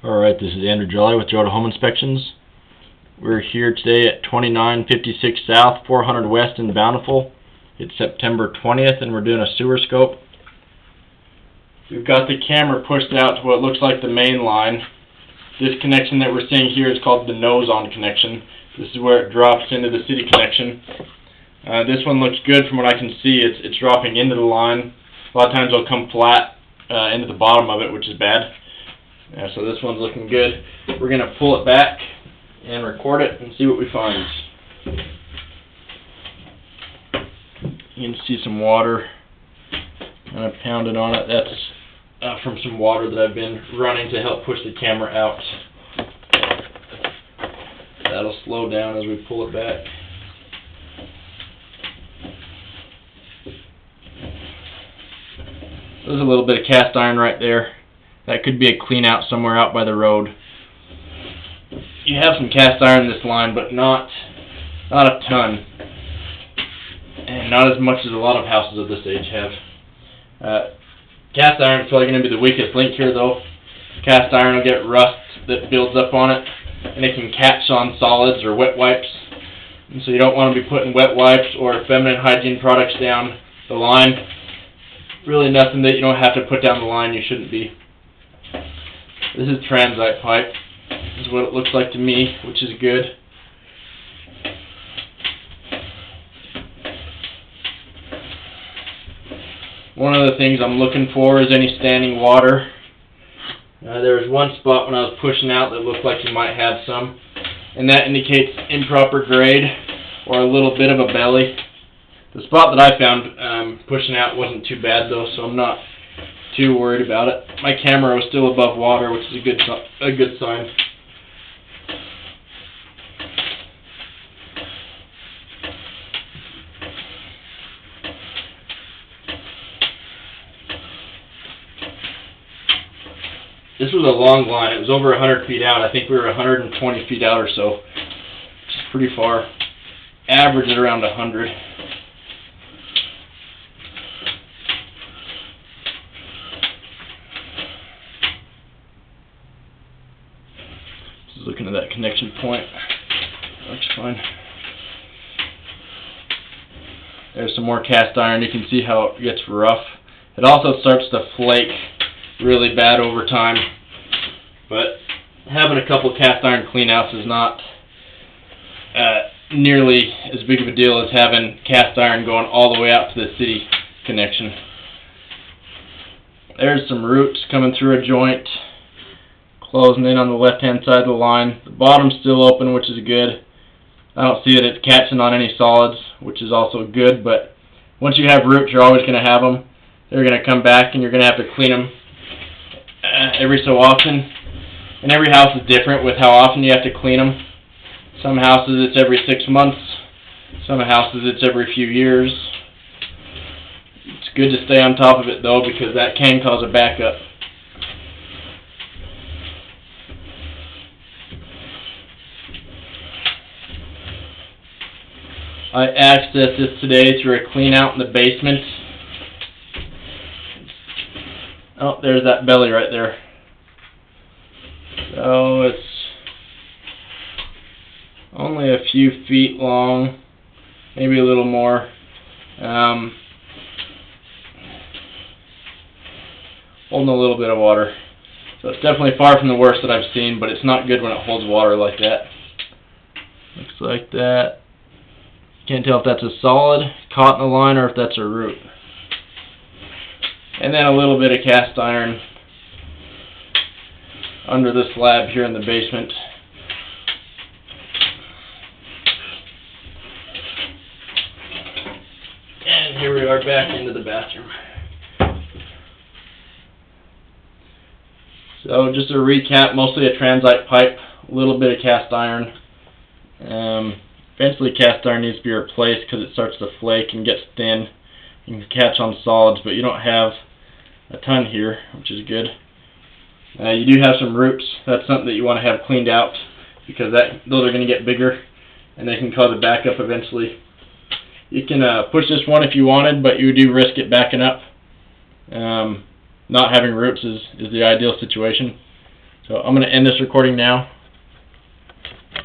Alright, this is Andrew Jolly with Jota Home Inspections. We're here today at 2956 South, 400 West in Bountiful. It's September 20th and we're doing a sewer scope. We've got the camera pushed out to what looks like the main line. This connection that we're seeing here is called the nose-on connection. This is where it drops into the city connection. This one looks good from what I can see. It's dropping into the line. A lot of times it'll come flat into the bottom of it, which is bad. So this one's looking good. We're going to pull it back and record it and see what we find. You can see some water kind of pounded on it. That's from some water that I've been running to help push the camera out. That'll slow down as we pull it back. There's a little bit of cast iron right there. That could be a clean out somewhere out by the road. You have some cast iron in this line, but not a ton. And not as much as a lot of houses of this age have. Cast iron is probably going to be the weakest link here though. Cast iron will get rust that builds up on it, and it can catch on solids or wet wipes. And so you don't want to be putting wet wipes or feminine hygiene products down the line. Really nothing that you don't have to put down the line you shouldn't be. This is transite pipe. This is what it looks like to me, which is good. One of the things I'm looking for is any standing water. There was one spot when I was pushing out that looked like you might have some, and that indicates improper grade or a little bit of a belly. The spot that I found pushing out wasn't too bad though, so I'm not too worried about it. My camera was still above water, which is a good sign. This was a long line. It was over 100 feet out. I think we were 120 feet out or so, which is pretty far. Average at around 100. Just looking at that connection point. Looks fine. There's some more cast iron. You can see how it gets rough. It also starts to flake really bad over time, but having a couple cast iron cleanouts is not nearly as big of a deal as having cast iron going all the way out to the city connection. There's some roots coming through a joint, closing in on the left hand side of the line. The bottom's still open, which is good. I don't see that it's catching on any solids, which is also good, but once you have roots, you're always going to have them. They're going to come back and you're going to have to clean them every so often. And every house is different with how often you have to clean them. Some houses it's every 6 months. Some houses it's every few years. It's good to stay on top of it though, because that can cause a backup. I accessed this today through a clean out in the basement. Oh, there's that belly right there. So it's only a few feet long, maybe a little more. Holding a little bit of water. So it's definitely far from the worst that I've seen, but it's not good when it holds water like that. Looks like that. Can't tell if that's a solid caught in the line or if that's a root. And then a little bit of cast iron under the slab here in the basement. And here we are back into the bathroom. So just to recap, mostly a transite pipe, a little bit of cast iron. Eventually cast iron needs to be replaced because it starts to flake and gets thin. You can catch on solids, but you don't have a ton here, which is good. You do have some roots. That's something that you want to have cleaned out because those are going to get bigger and they can cause a backup eventually. You can push this one if you wanted, but you do risk it backing up. Not having roots is the ideal situation. So I'm going to end this recording now.